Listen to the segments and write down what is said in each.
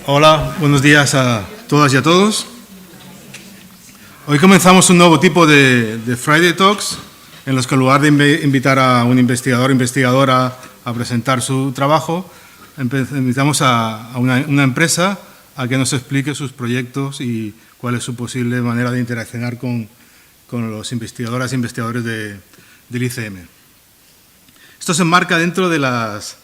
Hola, buenos días a todas y a todos. Hoy comenzamos un nuevo tipo de Friday Talks, en los que en lugar de invitar a un investigador o investigadora a presentar su trabajo, invitamos a una empresa a que nos explique sus proyectos y cuál es su posible manera de interaccionar con los investigadoras e investigadores del ICM. Esto se enmarca dentro de las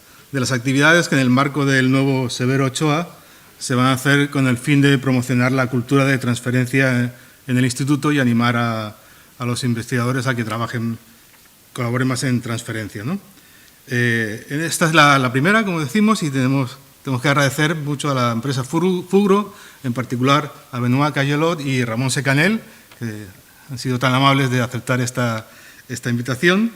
actividades que en el marco del nuevo Severo Ochoa se van a hacer con el fin de promocionar la cultura de transferencia en el instituto y animar a los investigadores a que colaboren más en transferencia, ¿no? Esta es la primera, como decimos, y tenemos que agradecer mucho a la empresa Fugro, en particular a Benoit Cajelot y Ramon Secanell, que han sido tan amables de aceptar esta invitación.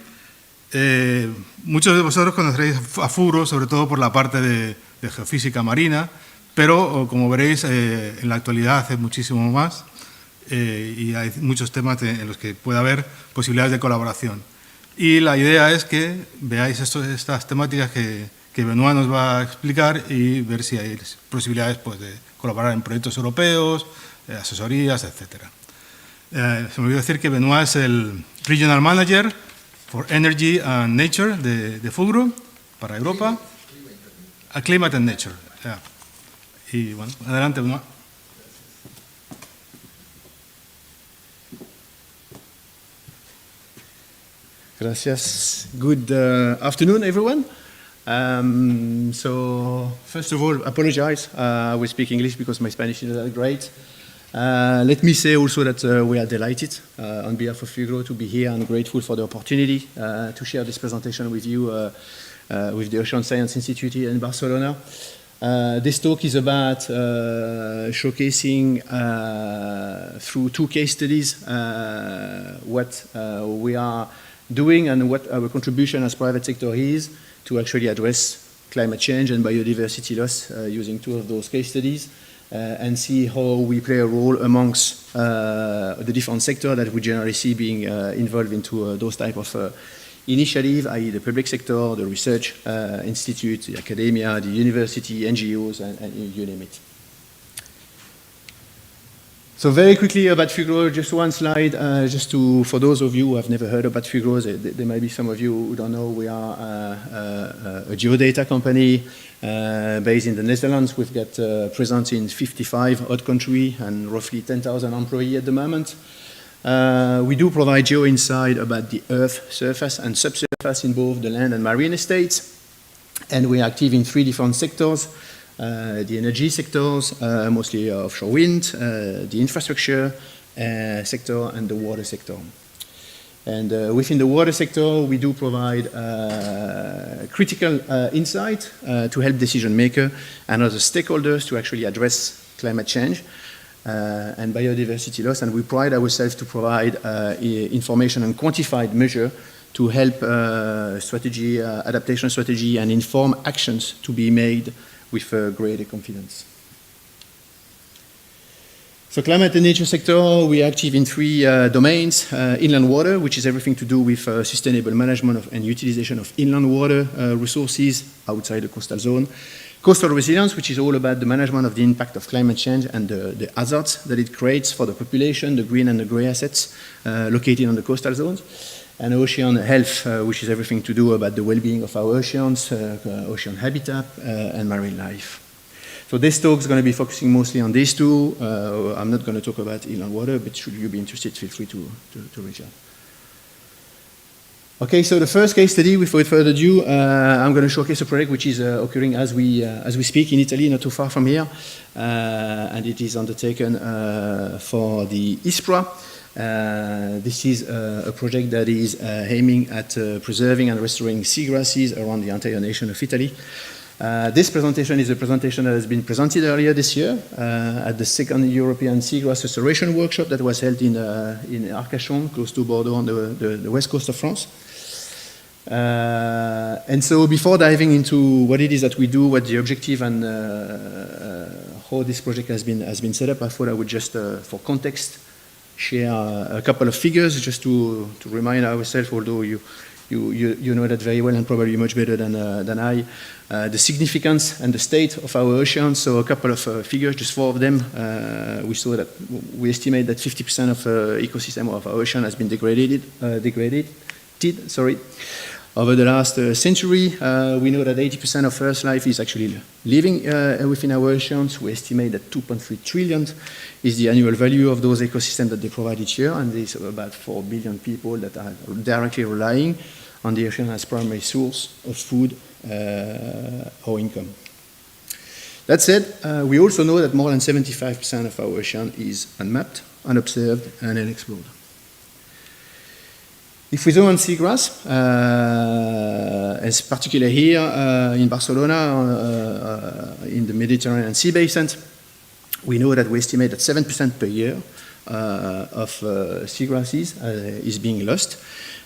Muchos de vosotros conoceréis a Fugro, sobre todo por la parte de geofísica marina, pero, como veréis, en la actualidad hace muchísimo más y hay muchos temas en los que puede haber posibilidades de colaboración. Y la idea es que veáis estas temáticas que Benoit nos va a explicar y ver si hay posibilidades, pues, de colaborar en proyectos europeos, asesorías, etc. Se me olvidó decir que Benoit es el Regional Manager for Energy and Nature de Fugro para Europa. Climate and Nature. Yeah. Y bueno, adelante, Benoit. Gracias. Good afternoon, everyone. So, first of all, apologize. I will speak English because my Spanish is not that great. Let me say also that we are delighted on behalf of Fugro to be here and grateful for the opportunity to share this presentation with you with the Ocean Science Institute here in Barcelona. This talk is about showcasing through two case studies what we are doing and what our contribution as private sector is to actually address climate change and biodiversity loss using two of those case studies and see how we play a role amongst the different sectors that we generally see being involved into those type of initiative, i.e. the public sector, the research institute, the academia, the university, NGOs, and you name it. So very quickly about Fugro, just one slide, for those of you who have never heard about Fugro, there might be some of you who don't know, we are a geodata company based in the Netherlands. We've got presence in 55 odd countries and roughly 10,000 employees at the moment. We do provide geo-insight about the Earth surface and subsurface in both the land and marine estates. And we are active in three different sectors. The energy sectors, mostly offshore wind, the infrastructure sector, and the water sector. And within the water sector, we do provide critical insight to help decision makers and other stakeholders to actually address climate change and biodiversity loss. And we pride ourselves to provide information and quantified measure to help strategy, adaptation strategy, and inform actions to be made with greater confidence. So climate and nature sector, we are active in three domains. Inland water, which is everything to do with sustainable management and utilization of inland water resources outside the coastal zone. Coastal resilience, which is all about the management of the impact of climate change and the hazards that it creates for the population, the green and the grey assets located on the coastal zones. And ocean health, which is everything to do about the well-being of our oceans, ocean habitat, and marine life. So this talk is going to be focusing mostly on these two. I'm not going to talk about inland water, but should you be interested, feel free to reach out. Okay, so the first case study, without further ado, I'm going to showcase a project which is occurring as we speak in Italy, not too far from here, and it is undertaken for the ISPRA. This is a project that is aiming at preserving and restoring seagrasses around the entire nation of Italy. This presentation is a presentation that has been presented earlier this year at the second European Seagrass Restoration Workshop that was held in Arcachon, close to Bordeaux on the west coast of France. And so before diving into what it is that we do, what the objective and how this project has been set up, I thought I would just, for context, share a couple of figures just to remind ourselves, although you You know that very well and probably much better than I. The significance and the state of our oceans. So a couple of figures, just 4 of them. We estimate that 50% of ecosystem of our ocean has been degraded. Over the last century, we know that 80% of Earth's life is actually living within our oceans. We estimate that 2.3 trillion is the annual value of those ecosystems that they provide each year, and there's about 4 billion people that are directly relying on the ocean as primary source of food or income. That said, we also know that more than 75% of our ocean is unmapped, unobserved, and unexplored. If we zoom on seagrass, as particularly here in Barcelona, in the Mediterranean Sea basin, we know that we estimate that 7% per year of seagrasses is being lost.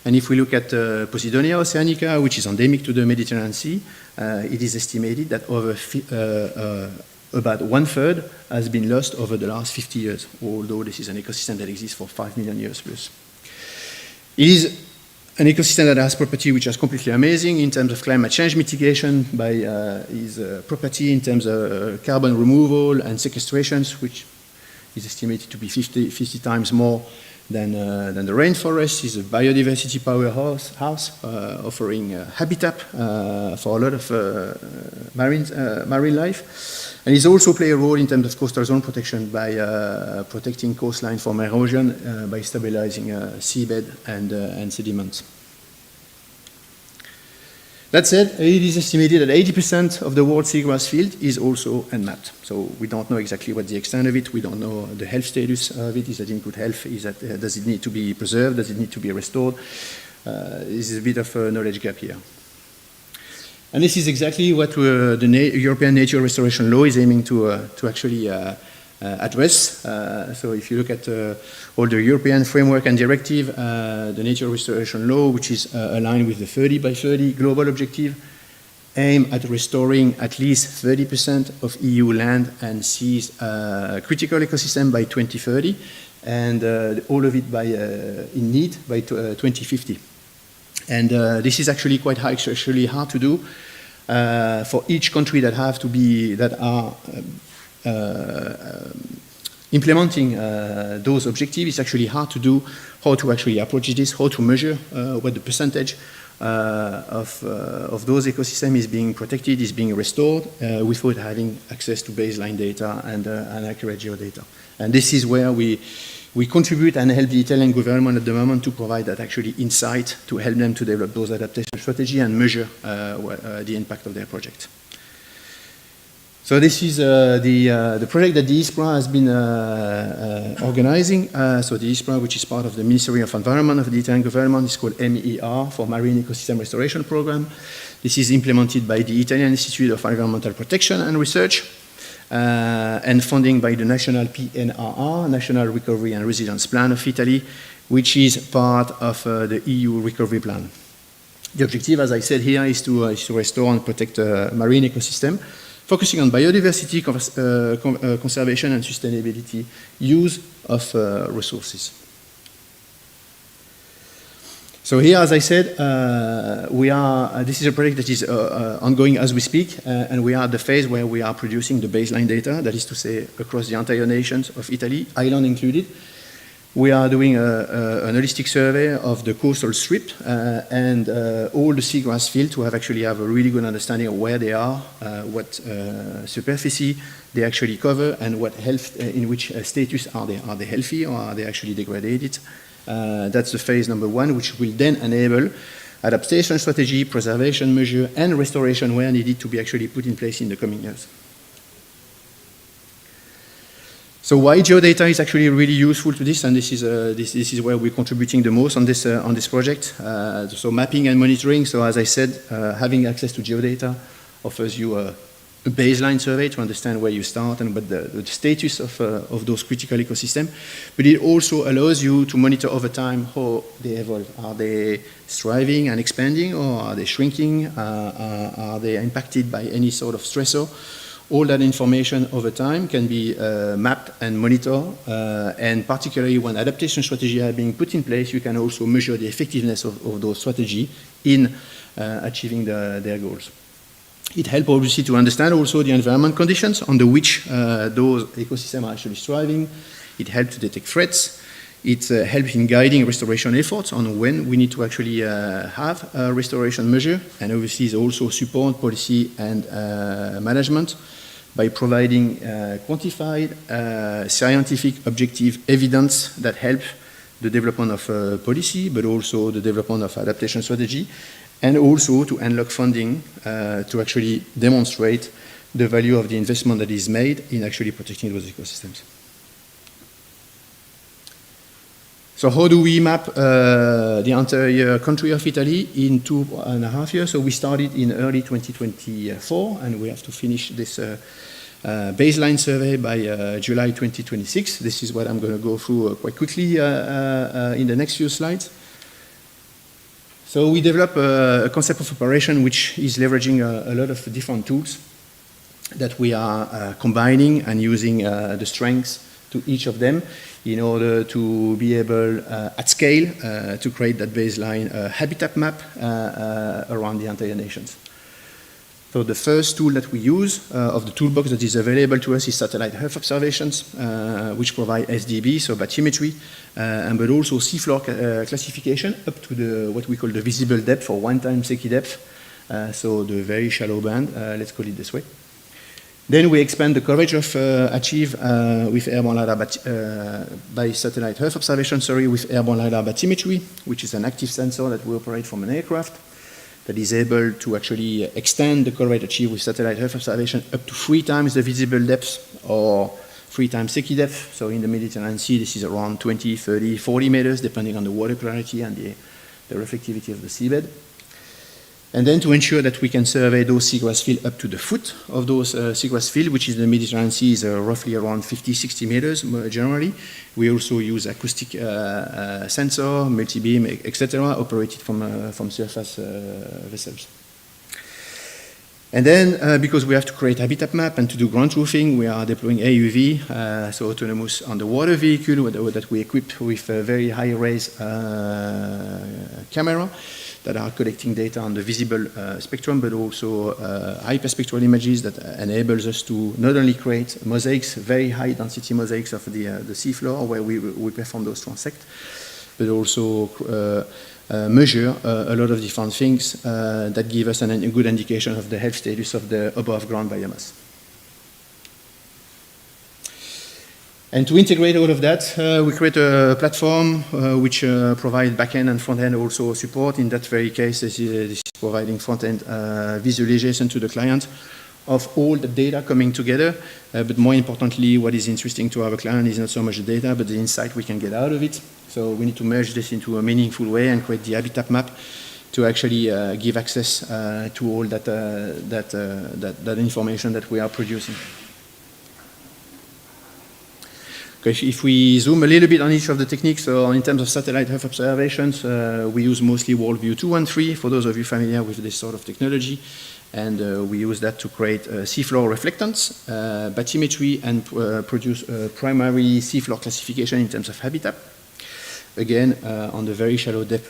And if we look at Posidonia oceanica, which is endemic to the Mediterranean Sea, it is estimated that about 1/3 has been lost over the last 50 years, although this is an ecosystem that exists for 5 million years plus. It is an ecosystem that has property which is completely amazing in terms of climate change mitigation, by its property in terms of carbon removal and sequestrations, which is estimated to be 50 times more than the rainforest. Is a biodiversity powerhouse, offering habitat for a lot of marine life. And it also plays a role in terms of coastal zone protection by protecting coastline from erosion, by stabilizing seabed and sediments. That said, it is estimated that 80% of the world seagrass field is also unmapped. So we don't know exactly what the extent of it. We don't know the health status of it. Is that in good health? Does it need to be preserved? Does it need to be restored? This is a bit of a knowledge gap here. And this is exactly what the European Nature Restoration Law is aiming to actually address. So if you look at all the European framework and directive, the Nature Restoration Law, which is aligned with the 30 by 30 global objective, aim at restoring at least 30% of EU land and seas critical ecosystem by 2030, and all of it in need by 2050. And this is actually quite hard, actually hard to do for each country that are implementing those objectives. It's actually hard to do, how to actually approach this, how to measure what the percentage of those ecosystems is being protected, is being restored, without having access to baseline data and accurate geodata. And this is where we contribute and help the Italian government at the moment to provide that actually insight to help them to develop those adaptation strategies and measure the impact of their project. So this is the project that the ISPRA has been organizing. So the ISPRA, which is part of the Ministry of Environment of the Italian government, is called MER, for Marine Ecosystem Restoration Program. This is implemented by the Italian Institute of Environmental Protection and Research, and funding by the National PNRR, National Recovery and Resilience Plan of Italy, which is part of the EU Recovery Plan. The objective, as I said here, is to restore and protect marine ecosystem, focusing on biodiversity, conservation and sustainability use of resources. So here, as I said, this is a project that is ongoing as we speak, and we are at the phase where we are producing the baseline data, that is to say, across the entire nations of Italy, island included. We are doing an holistic survey of the coastal strip and all the seagrass field to actually have a really good understanding of where they are, what superficie they actually cover, and what health, in which status are they. Are they healthy or are they actually degraded? That's the phase number one, which will then enable adaptation strategy, preservation measure, and restoration where needed to be actually put in place in the coming years. So why geodata is actually really useful to this, and this is where we're contributing the most on this project. So mapping and monitoring. So as I said, having access to geodata offers you a baseline survey to understand where you start and what the status of those critical ecosystems. But it also allows you to monitor over time how they evolve. Are they thriving and expanding, or are they shrinking? Are they impacted by any sort of stressor? all that information over time can be mapped and monitored, and particularly when adaptation strategies are being put in place, you can also measure the effectiveness of those strategies in achieving their goals. It helps obviously to understand also the environment conditions under which those ecosystems are actually thriving. It helps to detect threats. It helps in guiding restoration efforts on when we need to actually have a restoration measure, and obviously it also support policy and management by providing quantified scientific objective evidence that help the development of policy, but also the development of adaptation strategy, and also to unlock funding to actually demonstrate the value of the investment that is made in actually protecting those ecosystems. So how do we map the entire country of Italy in 2.5 years? So we started in early 2024, and we have to finish this baseline survey by July 2026. This is what I'm going to go through quite quickly in the next few slides. So we developed a concept of operation which is leveraging a lot of different tools that we are combining and using the strengths to each of them in order to be able at scale to create that baseline habitat map around the entire nations. So the first tool that we use of the toolbox that is available to us is satellite Earth observations, which provide SDB, so bathymetry, but also seafloor classification up to what we call the visible depth or 1 times Secchi depth, so the very shallow band, let's call it this way. Then we expand the coverage of achieved with airborne LiDAR by satellite Earth observation, with airborne LiDAR bathymetry, which is an active sensor that we operate from an aircraft that is able to actually extend the coverage achieved with satellite Earth observation up to 3 times the visible depth or 3 times Secchi depth. So in the Mediterranean Sea, this is around 20, 30, 40 meters, depending on the water clarity and the reflectivity of the seabed. And then to ensure that we can survey those seagrass fields up to the foot of those seagrass fields, which is the Mediterranean Sea, is roughly around 50, 60 meters generally. We also use acoustic sensor, multi-beam, etc., operated from surface vessels. And then, because we have to create habitat map and to do ground truthing, we are deploying AUV, so autonomous underwater vehicle that we equip with a very high-res camera that are collecting data on the visible spectrum, but also hyperspectral images that enables us to not only create mosaics, very high density mosaics of the seafloor where we perform those transects, but also measure a lot of different things that give us a good indication of the health status of the above ground biomass. And to integrate all of that, we create a platform which provides back-end and front-end also support. In that very case, this is providing front-end visualization to the client of all the data coming together. But more importantly, what is interesting to our client is not so much the data, but the insight we can get out of it. So we need to merge this into a meaningful way and create the habitat map to actually give access to all that information that we are producing. Okay, if we zoom a little bit on each of the techniques, so in terms of satellite Earth observations, we use mostly WorldView 2 and 3, for those of you familiar with this sort of technology. And we use that to create seafloor reflectance, bathymetry, and produce primary seafloor classification in terms of habitat. Again, on the very shallow depth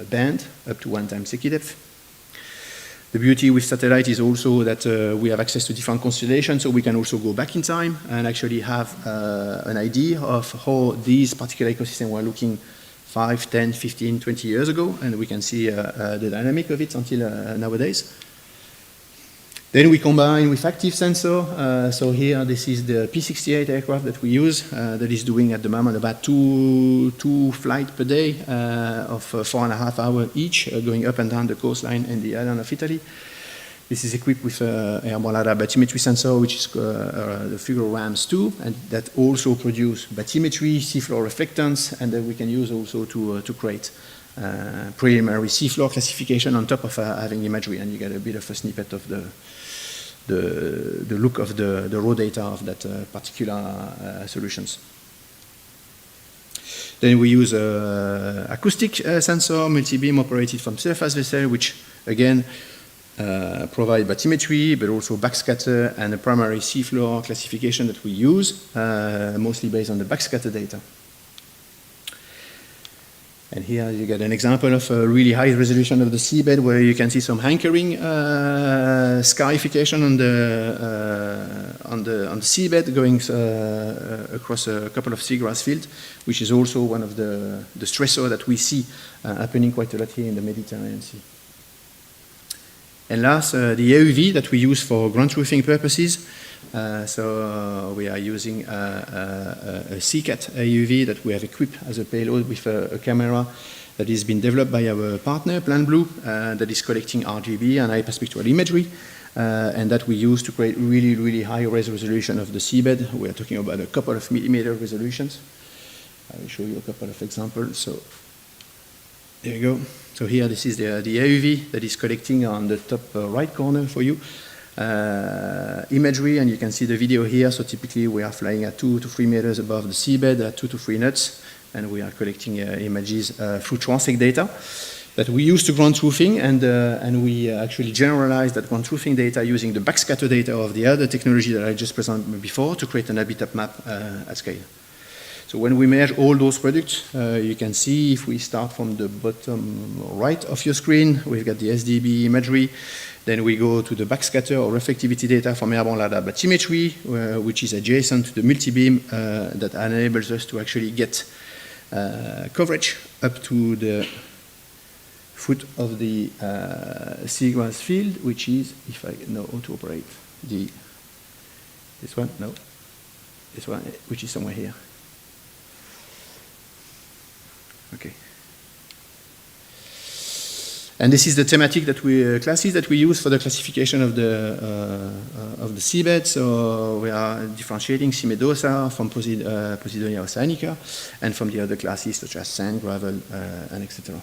band, up to 1 times Secchi depth. The beauty with satellite is also that we have access to different constellations, so we can also go back in time and actually have an idea of how these particular ecosystems were looking 5, 10, 15, 20 years ago, and we can see the dynamic of it until nowadays. Then we combine with active sensor. So here, this is the P-68 aircraft that we use that is doing at the moment about two flights per day of 4.5 hours each, going up and down the coastline in the island of Italy. This is equipped with airborne LiDAR bathymetry sensor, which is the Fugro Rams 2, and that also produce bathymetry, seafloor reflectance, and that we can use also to create preliminary seafloor classification on top of having imagery, and you get a bit of a snippet of the look of the raw data of that particular solutions. Then we use acoustic sensor, multi-beam operated from surface vessel, which again provide bathymetry, but also backscatter and a primary seafloor classification that we use, mostly based on the backscatter data. And here you get an example of a really high resolution of the seabed where you can see some anchoring scarification on the seabed going across a couple of seagrass fields, which is also one of the stressors that we see happening quite a lot here in the Mediterranean Sea. And last, the AUV that we use for ground truthing purposes. So we are using a CCAT AUV that we have equipped as a payload with a camera that has been developed by our partner, PlanBlue, that is collecting RGB and hyperspectral imagery, and that we use to create really, really high resolution of the seabed. We are talking about a couple of millimeter resolutions. I will show you a couple of examples. So there you go. So here, this is the AUV that is collecting on the top right corner for you imagery, and you can see the video here. So typically, we are flying at 2 to 3 meters above the seabed at 2 to 3 knots, and we are collecting images through transect data that we use to ground truthing, and we actually generalize that ground truthing data using the backscatter data of the other technology that I just presented before to create an habitat map at scale. So when we merge all those products, you can see if we start from the bottom right of your screen, we've got the SDB imagery. Then we go to the backscatter or reflectivity data from airborne LiDAR bathymetry, which is adjacent to the multi-beam that enables us to actually get coverage up to the foot of the seagrass field, which is, if I know how to operate, this one, which is somewhere here. Okay. And this is the thematic that classes that we use for the classification of the seabed. So we are differentiating Cimedosa from Posidonia oceanica, and from the other classes such as sand, gravel, and etc.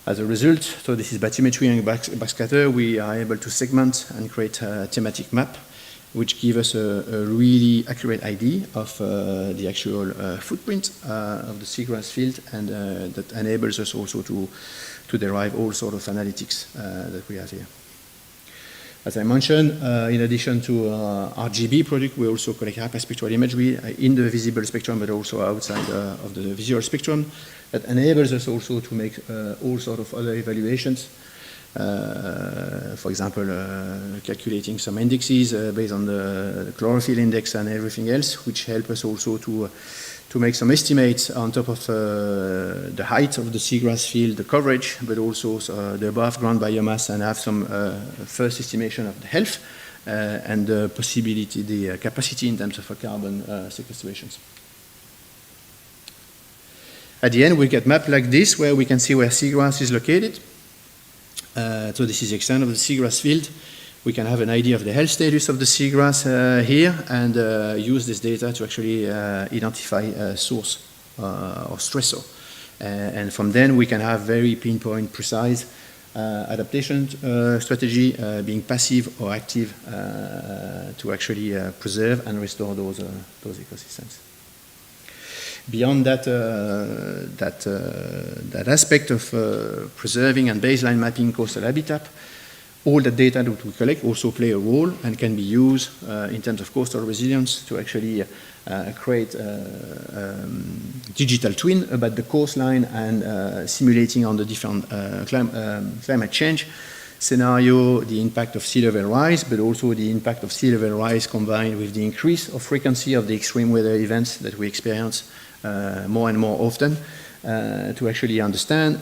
As a result, so this is bathymetry and backscatter, we are able to segment and create a thematic map, which give us a really accurate idea of the actual footprint of the seagrass field, and that enables us also to derive all sort of analytics that we have here. As I mentioned, in addition to RGB product, we also collect hyperspectral imagery in the visible spectrum, but also outside of the visual spectrum. That enables us also to make all sort of other evaluations. For example, calculating some indexes based on the chlorophyll index and everything else, which help us also to make some estimates on top of the height of the seagrass field, the coverage, but also the above ground biomass, and have some first estimation of the health and the possibility, the capacity in terms of carbon sequestrations. At the end, we get map like this, where we can see where seagrass is located. So this is the extent of the seagrass field. We can have an idea of the health status of the seagrass here, and use this data to actually identify a source or stressor. And from then we can have very pinpoint, precise adaptation strategy, being passive or active, to actually preserve and restore those ecosystems. Beyond that, that aspect of preserving and baseline mapping coastal habitat, all the data that we collect also play a role and can be used in terms of coastal resilience to actually create a digital twin about the coastline, and simulating on the different climate change scenario, the impact of sea level rise, but also the impact of sea level rise combined with the increase of frequency of the extreme weather events that we experience more and more often, to actually understand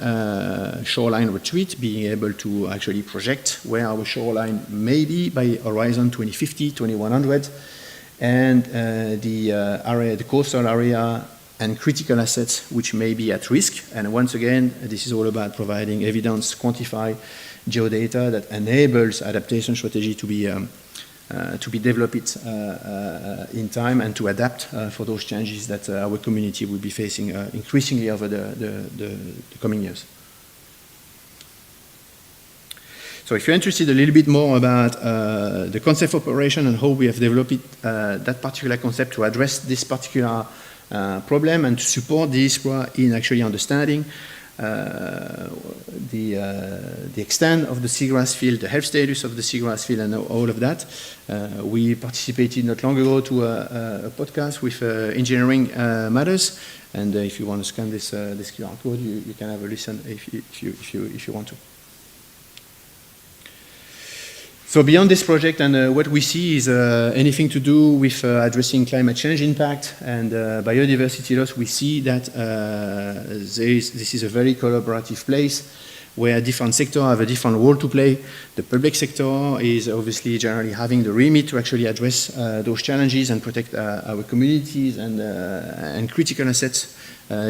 shoreline retreat, being able to actually project where our shoreline may be by horizon 2050, 2100, and the coastal area and critical assets which may be at risk. And once again, this is all about providing evidence, quantify geodata that enables adaptation strategy to be developed in time, and to adapt for those changes that our community will be facing increasingly over the coming years. So if you're interested a little bit more about the concept of operation and how we have developed that particular concept to address this particular problem and to support the ISPRA in actually understanding the extent of the seagrass field, the health status of the seagrass field, and all of that. We participated not long ago to a podcast with Engineering Matters, and if you want to scan this QR code, you can have a listen if you want to. So beyond this project, and what we see is anything to do with addressing climate change impact and biodiversity loss, we see that this is a very collaborative place where different sectors have a different role to play. The public sector is obviously generally having the remit to actually address those challenges and protect our communities and critical assets,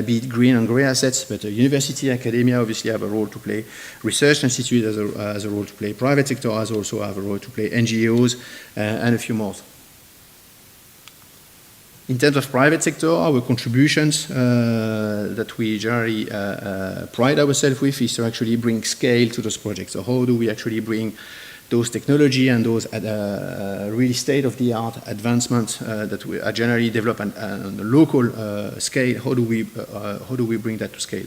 be it green and grey assets, but university, academia obviously have a role to play. Research institute has a role to play. Private sector has also have a role to play. NGOs and a few more. In terms of private sector, our contributions that we generally pride ourselves with is to actually bring scale to those projects. So how do we actually bring those technology and those really state-of-the-art advancements that we are generally developed on the local scale? How do we bring that to scale?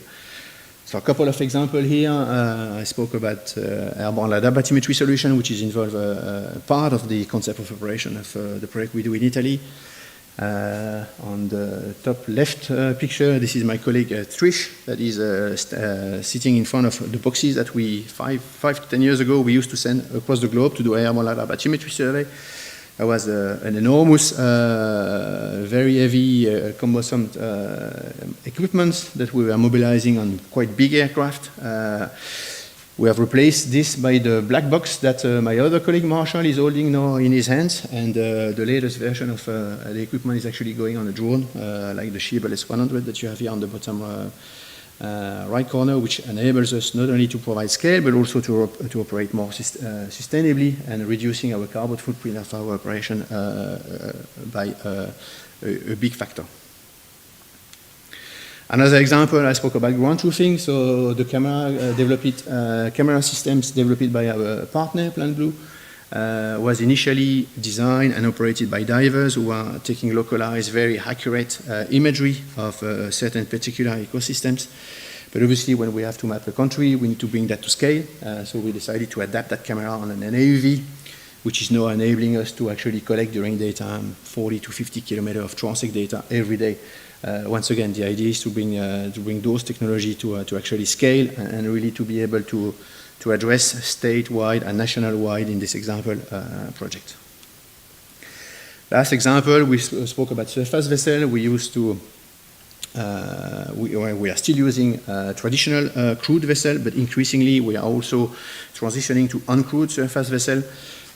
So a couple of examples here. I spoke about airborne LiDAR bathymetry solution, which is involved part of the concept of operation of the project we do in Italy. On the top left picture, this is my colleague Trish, that is sitting in front of the boxes that we, 5 to 10 years ago, we used to send across the globe to do airborne LiDAR bathymetry survey. That was an enormous, very heavy, cumbersome equipment that we were mobilizing on quite big aircraft. We have replaced this by the black box that my other colleague Marshall is holding now in his hands, and the latest version of the equipment is actually going on a drone, like the Schiebel S100 that you have here on the bottom right corner, which enables us not only to provide scale, but also to operate more sustainably and reducing our carbon footprint of our operation by a big factor. Another example, I spoke about ground truthing. So the camera systems developed by our partner, Plan Blue, was initially designed and operated by divers who are taking localized, very accurate imagery of certain particular ecosystems. But obviously, when we have to map a country, we need to bring that to scale. So we decided to adapt that camera on an AUV, which is now enabling us to actually collect during daytime 40 to 50 kilometers of transect data every day. Once again, the idea is to bring those technology to actually scale and really to be able to address statewide and national-wide in this example project. Last example, we spoke about surface vessel. We used to we are still using traditional crewed vessel, but increasingly we are also transitioning to uncrewed surface vessel.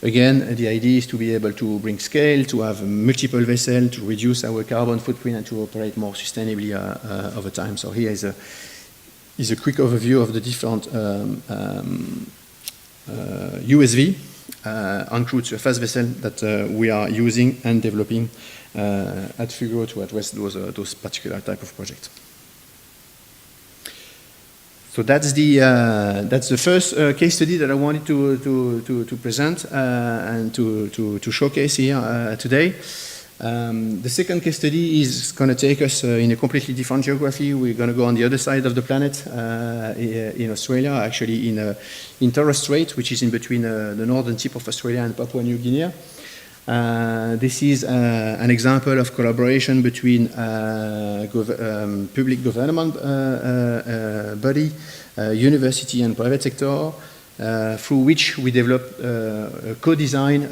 Again, the idea is to be able to bring scale, to have multiple vessels, to reduce our carbon footprint, and to operate more sustainably over time. So here is a quick overview of the different USV, uncrewed surface vessel, that we are using and developing at Fugro to address those particular type of projects. So that's the first case study that I wanted to present and to showcase here today. The second case study is going to take us in a completely different geography. We're going to go on the other side of the planet in Australia, actually in Torres Strait, which is in between the northern tip of Australia and Papua New Guinea. This is an example of collaboration between public government body, university and private sector, through which we developed co-design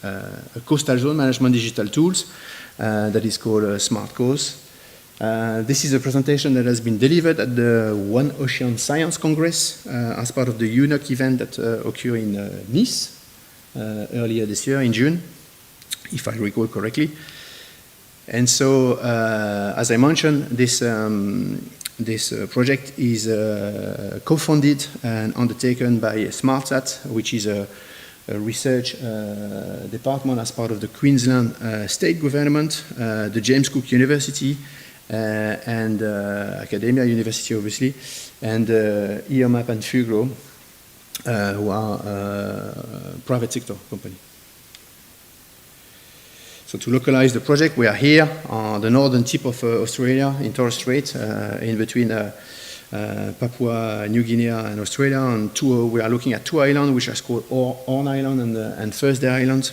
a coastal zone management digital tools that is called Smart Coast. This is a presentation that has been delivered at the One Ocean Science Congress as part of the UNOC event that occurred in Nice earlier this year in June, if I recall correctly. And so, as I mentioned, this project is co-funded and undertaken by SmartSat, which is a research department as part of the Queensland state government, the James Cook University, and Academia University, obviously, and EOMAP and Fugro, who are a private sector company. So to localize the project, we are here on the northern tip of Australia, in Torres Strait, in between Papua New Guinea and Australia. And we are looking at two islands, which are called Horn Island and Thursday Island.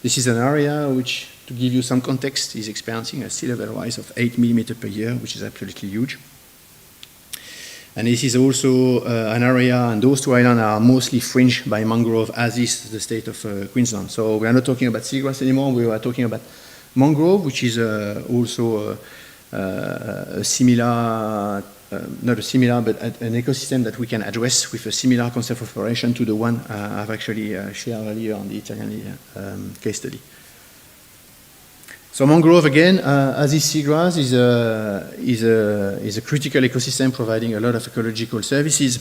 This is an area which, to give you some context, is experiencing a sea level rise of 8 millimeters per year, which is absolutely huge. And this is also an area, and those two islands are mostly fringed by mangrove, as is the state of Queensland. So we are not talking about seagrass anymore, we are talking about mangrove, which is also a similar, not a similar, but an ecosystem that we can address with a similar concept of operation to the one I've actually shared earlier on the Italian case study. So mangrove, again, as is seagrass, is a critical ecosystem providing a lot of ecological services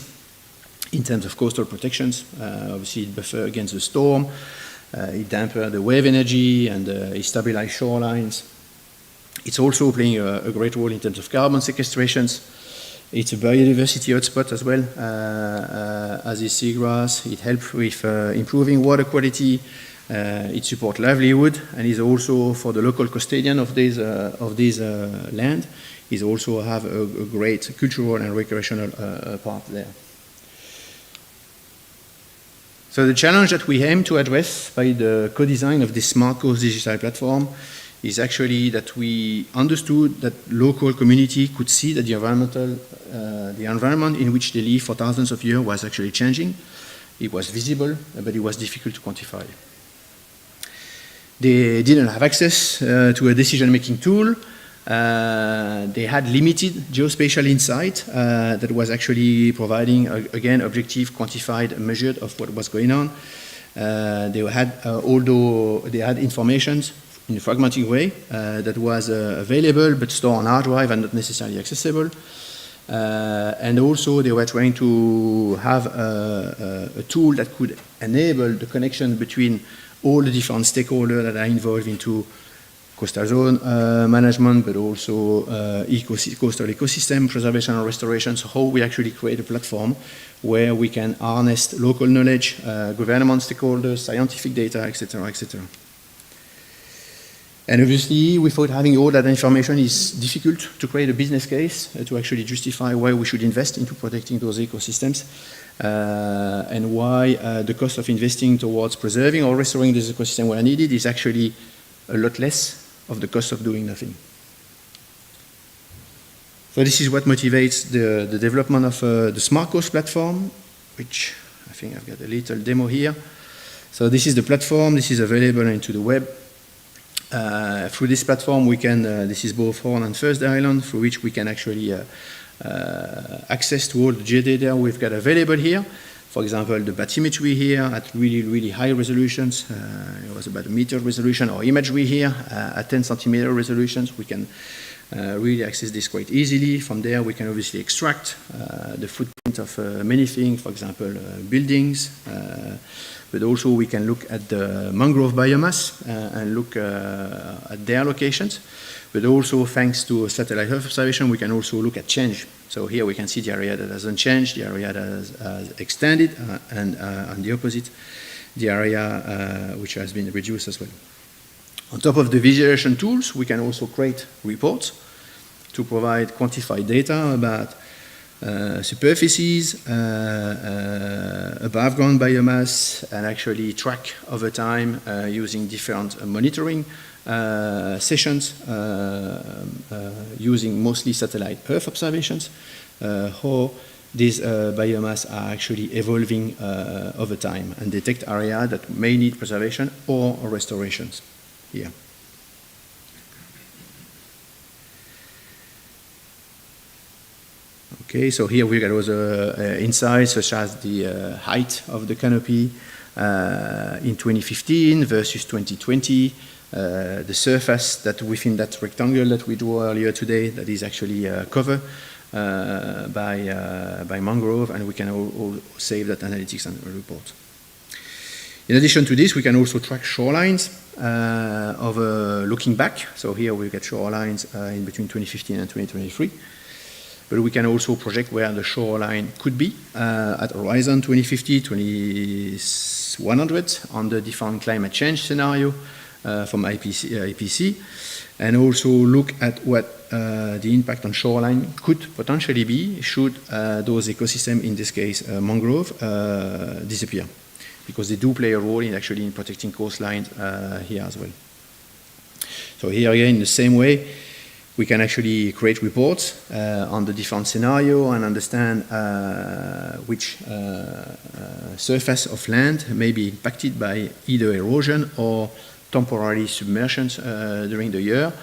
in terms of coastal protections. Obviously, it buffers against the storm, it dampers the wave energy, and it stabilizes shorelines. It's also playing a great role in terms of carbon sequestrations. It's a biodiversity hotspot as well, as is seagrass. It helps with improving water quality. It supports livelihood, and is also, for the local custodian of this land, is also have a great cultural and recreational part there. So the challenge that we aim to address by the co-design of this Smart Coast digital platform is actually that we understood that local community could see that the environment in which they live for thousands of years was actually changing. It was visible, but it was difficult to quantify. They didn't have access to a decision-making tool. They had limited geospatial insight that was actually providing, again, objective, quantified, measured of what was going on. They had, although they had information in a fragmented way that was available but stored on hard drive and not necessarily accessible. And also they were trying to have a tool that could enable the connection between all the different stakeholders that are involved into coastal zone management, but also coastal ecosystem preservation and restoration. So how we actually create a platform where we can harness local knowledge, government stakeholders, scientific data, etc., etc. And obviously, without having all that information, it's difficult to create a business case to actually justify why we should invest into protecting those ecosystems. And why the cost of investing towards preserving or restoring this ecosystem where needed is actually a lot less of the cost of doing nothing. So this is what motivates the development of the Smart Coast platform, which I think I've got a little demo here. So this is the platform. This is available into the web. Through this platform, we can, this is both Horn and Thursday Island, through which we can actually access to all the geodata we've got available here. For example, the bathymetry here at really, really high resolutions. It was about a meter resolution, or imagery here at 10 centimeter resolutions. We can really access this quite easily. From there, we can obviously extract the footprint of many things, for example, buildings. But also we can look at the mangrove biomass and look at their locations. But also, thanks to satellite Earth observation, we can also look at change. So here we can see the area that hasn't changed, the area that has extended, and on the opposite, the area which has been reduced as well. On top of the visualization tools, we can also create reports to provide quantified data about superficies, above ground biomass, and actually track over time using different monitoring sessions, using mostly satellite Earth observations, how these biomass are actually evolving over time, and detect areas that may need preservation or restorations here. Okay, so here we got also insights such as the height of the canopy in 2015 versus 2020, the surface that within that rectangle that we drew earlier today that is actually covered by mangrove, and we can all save that analytics and report. In addition to this, we can also track shorelines of looking back. So here we get shorelines in between 2015 and 2023. But we can also project where the shoreline could be at horizon 2050, 2100 on the different climate change scenario. from IPC, and also look at what the impact on shoreline could potentially be should those ecosystems, in this case mangrove, disappear, because they do play a role in actually in protecting coastlines here as well. So here again, in the same way, we can actually create reports on the different scenario and understand which surface of land may be impacted by either erosion or temporary submersions during the year.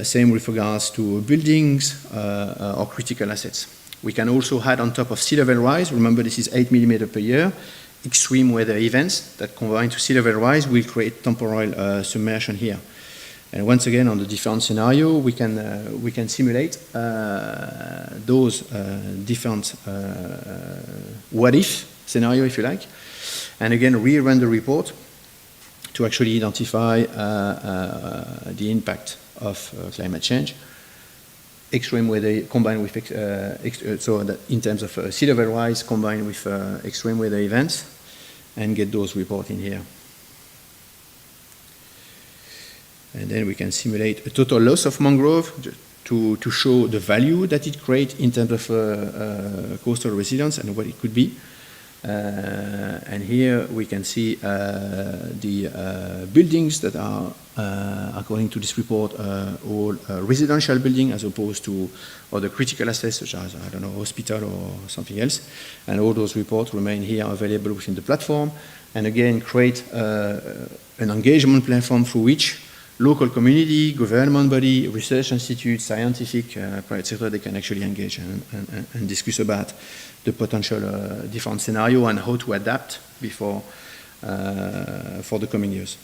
Same with regards to buildings or critical assets. We can also add on top of sea level rise, remember this is 8 millimeters per year, extreme weather events that combine to sea level rise will create temporal submersion here. And once again, on the different scenario, we can simulate those different what-if scenario, if you like, and again rerun the report to actually identify the impact of climate change, extreme weather combined with so that in terms of sea level rise combined with extreme weather events, and get those reports in here. And then we can simulate a total loss of mangrove to show the value that it creates in terms of coastal resilience and what it could be. And here we can see the buildings that are, according to this report, all residential building as opposed to other critical assets such as, I don't know, hospital or something else. And all those reports remain here available within the platform. And again, create an engagement platform through which local community, government body, research institute, scientific, private sector, they can actually engage and discuss about the potential different scenario and how to adapt before for the coming years.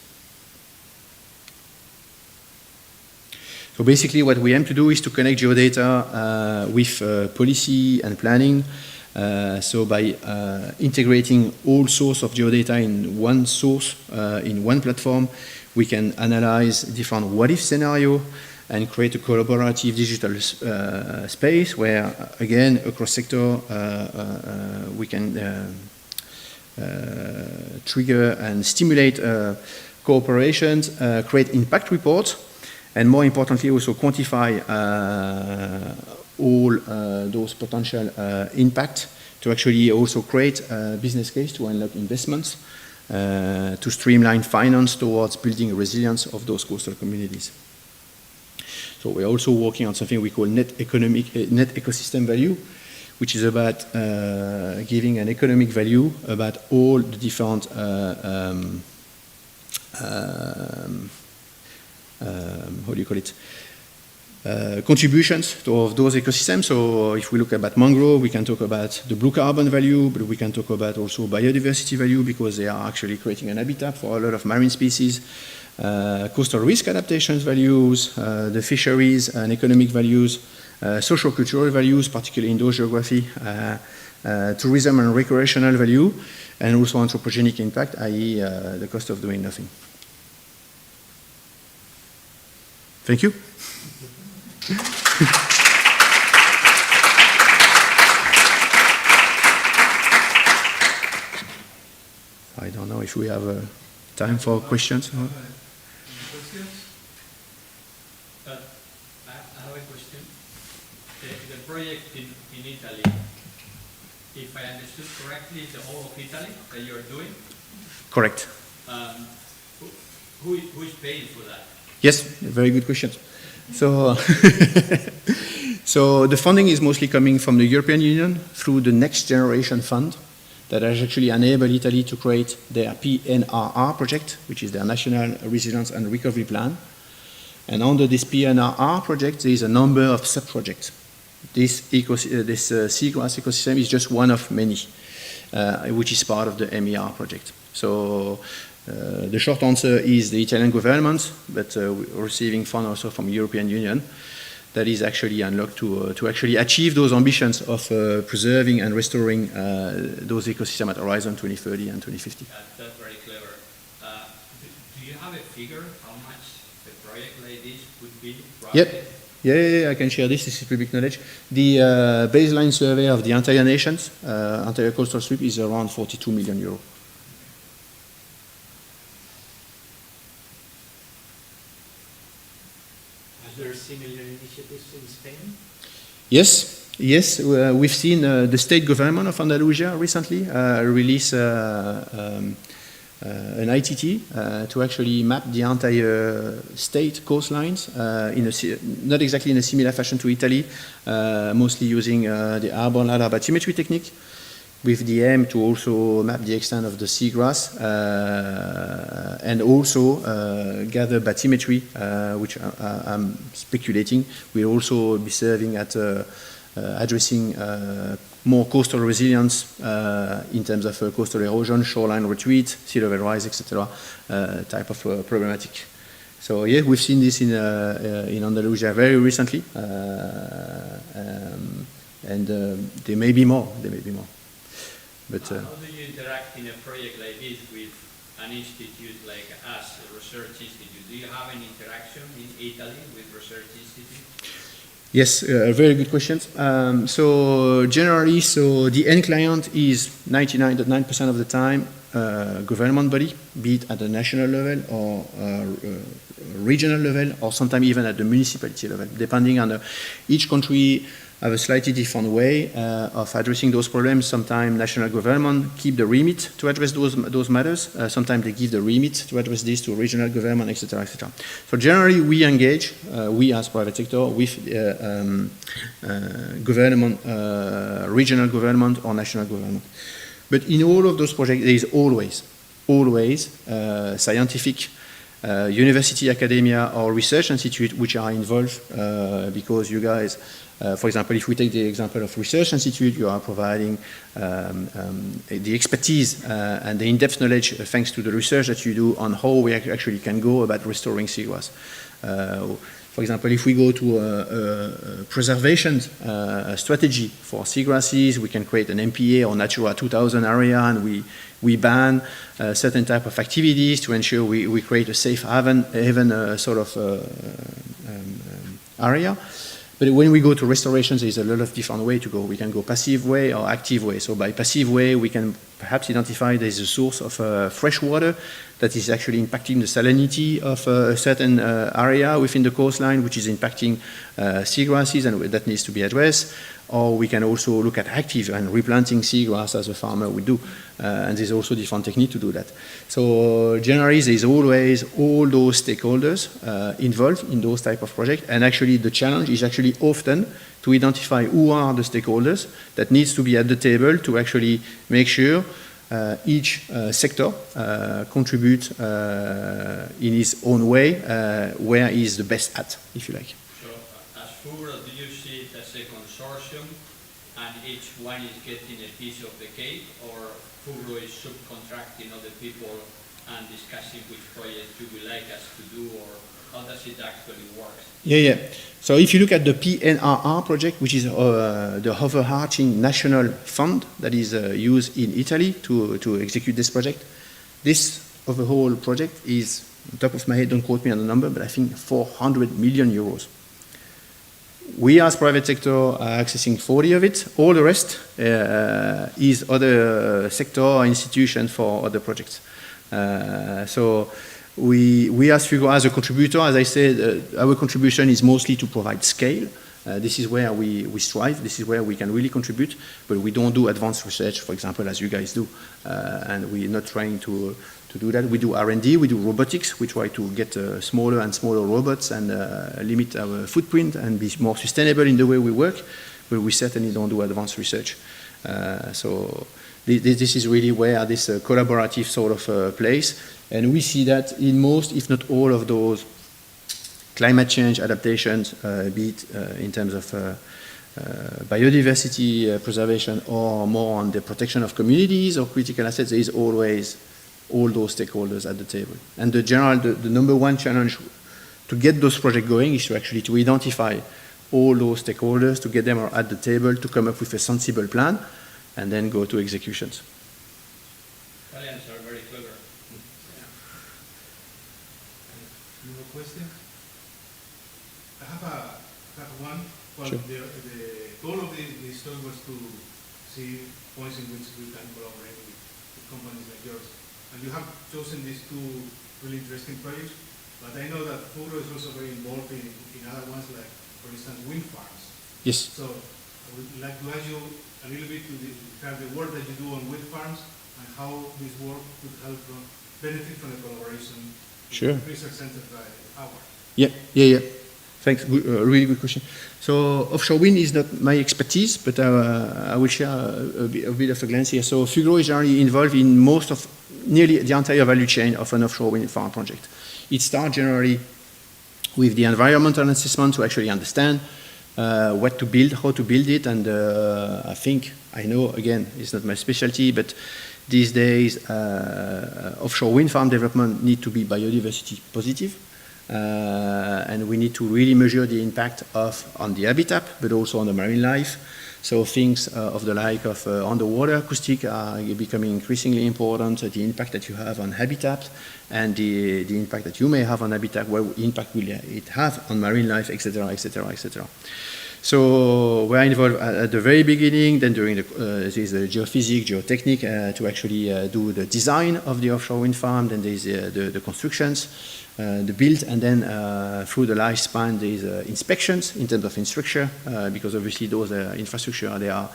So basically what we aim to do is to connect geodata with policy and planning. So by integrating all source of geodata in one source, in one platform, we can analyze different what-if scenario and create a collaborative digital space where, again, across sector, we can trigger and stimulate cooperation, create impact reports, and more importantly, also quantify all those potential impact to actually also create a business case to unlock investments to streamline finance towards building resilience of those coastal communities. So we're also working on something we call net ecosystem value, which is about giving an economic value about all the different how do you call it? Contributions to those ecosystems. So if we look about mangrove, we can talk about the blue carbon value, but we can talk about also biodiversity value because they are actually creating an habitat for a lot of marine species, coastal risk adaptations values, the fisheries and economic values, social cultural values, particularly in those geography, tourism and recreational value, and also anthropogenic impact, i.e. The cost of doing nothing. Thank you. I don't know if we have time for questions. I have a question. The project in Italy, if I understood correctly, the whole of Italy that you're doing? Correct. Who is paying for that? Yes, very good question. So, so the funding is mostly coming from the European Union through the Next Generation Fund that has actually enabled Italy to create their PNRR project, which is their National Resilience and Recovery Plan. And under this PNRR project, there is a number of sub-projects. This seagrass ecosystem is just one of many, which is part of the MER project. So the short answer is the Italian government, but we're receiving funds also from the European Union that is actually unlocked to actually achieve those ambitions of preserving and restoring those ecosystems at Horizon 2030 and 2050. That's very clever. Do you have a figure how much a project like this would be? Yep. Yeah, I can share this. This is public knowledge. The baseline survey of the entire nations, entire coastal strip, is around 42 million euros. Are there similar initiatives in Spain? Yes, yes. We've seen the state government of Andalusia recently release an ITT to actually map the entire state coastlines not exactly in a similar fashion to Italy, mostly using the airborne LiDAR bathymetry technique, with the aim to also map the extent of the seagrass and also gather bathymetry, which I'm speculating will also be serving at addressing more coastal resilience in terms of coastal erosion, shoreline retreat, sea level rise, etc. Type of problematic. So yeah, we've seen this in Andalusia very recently, and there may be more. There may be more. But how do you interact in a project like this with an institute like us, a research institute? Do you have any interaction in Italy with research institutes? Yes, very good question. So generally, the end client is 99.9% of the time government body, be it at the national level or regional level, or sometimes even at the municipality level, depending on each country have a slightly different way of addressing those problems. Sometimes national government keep the remit to address those matters. Sometimes they give the remit to address this to regional government, etc., etc. So generally, we engage, we as private sector, with government, regional government or national government. But in all of those projects, there is always scientific university, academia, or research institute which are involved because you guys, for example, if we take the example of research institute, you are providing the expertise and the in-depth knowledge thanks to the research that you do on how we actually can go about restoring seagrass. For example, if we go to a preservation strategy for seagrasses, we can create an MPA or Natura 2000 area, and we ban certain type of activities to ensure we create a safe haven sort of area. But when we go to restorations, there's a lot of different ways to go. We can go passive way or active way. So by passive way, we can perhaps identify there's a source of fresh water that is actually impacting the salinity of a certain area within the coastline, which is impacting seagrasses, and that needs to be addressed. Or we can also look at active and replanting seagrass as a farmer would do. And there's also different technique to do that. So generally, there's always all those stakeholders involved in those type of projects. And actually, the challenge is actually often to identify who are the stakeholders that needs to be at the table to actually make sure each sector contribute in his own way where he is the best at, if you like. So as Fugro, do you see it as a consortium and each one is getting a piece of the cake, or Fugro is subcontracting other people and discussing which project you would like us to do, or how does it actually work? Yeah. So if you look at the PNRR project, which is the overarching national fund that is used in Italy to execute this project, this overall project is, on top of my head, don't quote me on the number, but I think 400 million euros. We as private sector are accessing 40 of it. All the rest is other sector institutions for other projects. So we as Fugro, as a contributor, as I said, our contribution is mostly to provide scale. This is where we strive. This is where we can really contribute. But we don't do advanced research, for example, as you guys do. And we're not trying to do that. We do R&D, we do robotics. We try to get smaller and smaller robots and limit our footprint and be more sustainable in the way we work. But we certainly don't do advanced research. So this is really where this collaborative sort of place. And we see that in most, if not all, of those climate change adaptations, be it in terms of biodiversity preservation or more on the protection of communities or critical assets, there is always all those stakeholders at the table. And the number one challenge to get those projects going is to actually to identify all those stakeholders, to get them at the table, to come up with a sensible plan, and then go to executions. Italians are very clever. You have a question? I have one. Well, sure. The goal of the study was to see points in which we can collaborate with companies like yours. And you have chosen these two really interesting projects. But I know that Fugro is also very involved in other ones, like, for instance, wind farms. Yes. So I would like to ask you a little bit to describe the work that you do on wind farms and how this work could help benefit from the collaboration Sure. with research centers like ours. Yeah. Thanks. Really good question. So offshore wind is not my expertise, but I will share a bit of a glance here. So Fugro is generally involved in nearly the entire value chain of an offshore wind farm project. It starts generally with the environmental assessment to actually understand what to build, how to build it, and I know, again, it's not my specialty, but these days offshore wind farm development need to be biodiversity positive. And we need to really measure the impact on the habitat, but also on the marine life. So things of the like of underwater acoustic are becoming increasingly important. The impact that you have on habitat and the impact that you may have on habitat, what impact will it have on marine life, etc., etc., etc. So we're involved at the very beginning, then during there's the geophysics, geotechnique to actually do the design of the offshore wind farm, then there's the constructions, the build, and then through the lifespan there's inspections in terms of infrastructure, because obviously those infrastructure, they are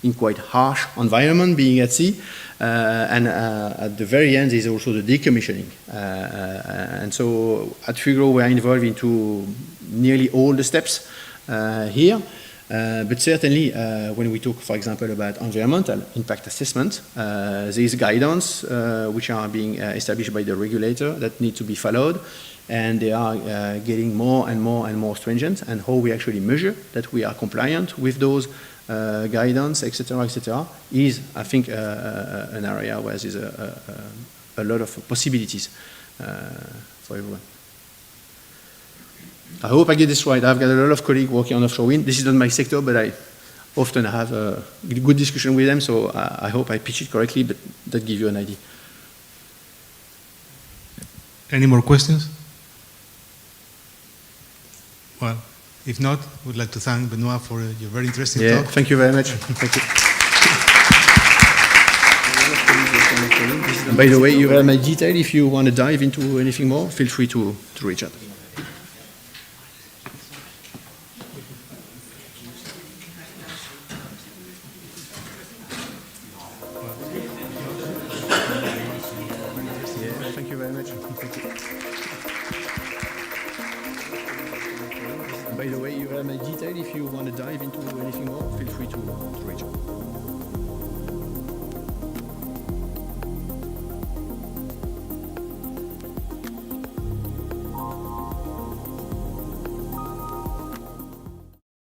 in quite harsh environment being at sea, and at the very end there's also the decommissioning. And so at Fugro we're involved into nearly all the steps here, but certainly when we talk, for example, about environmental impact assessment, there is guidance which are being established by the regulator that need to be followed, and they are getting more and more stringent, and how we actually measure that we are compliant with those guidance, etc., is, I think, an area where there's a lot of possibilities for everyone. I hope I get this right. I've got a lot of colleagues working on offshore wind. This is not my sector, but I often have a good discussion with them, so I hope I pitch it correctly, but that gives you an idea. Any more questions? Well, if not, we'd like to thank Benoit for your very interesting talk. Thank you very much. Thank you. And by the way, you have my detail. If you want to dive into anything more, feel free to reach out. Thank you very much. Thank you. And by the way, you have my detail. If you want to dive into anything more, feel free to reach out.